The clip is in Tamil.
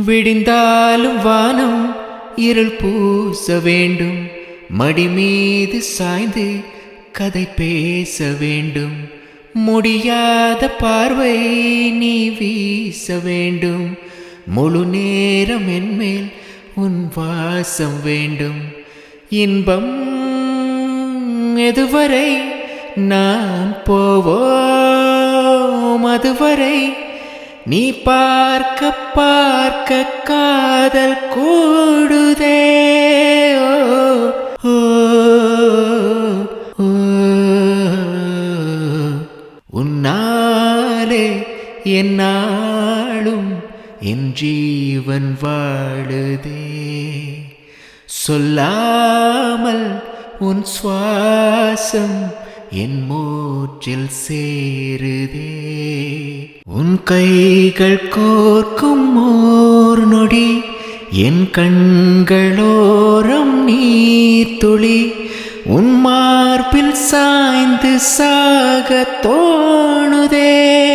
விடிந்தாலும் வானம் இருள் பூச வேண்டும். மடி மீது சாய்ந்து கதை பேச வேண்டும். முடியாத பார்வை நீ வீச வேண்டும். முழு நேரம் என்மேல் உன் வாசம் வேண்டும். இன்பம் எதுவரை நான் போவோம் அதுவரை நீ பார்க்க பார்க்க காதல் கூடுதே. ஓ, ஓ, உன்னாலே என்னாலும் என் ஜீவன் வாழுதே. சொல்லாமல் உன் சுவாசம் என் மூச்சில் சேருதே. உன் கைகள் கோர்க்கும் ஓர் நொடி என் கண்களோரம் நீர் துளி. உன் மார்பில் சாய்ந்து சாக தோணுதே.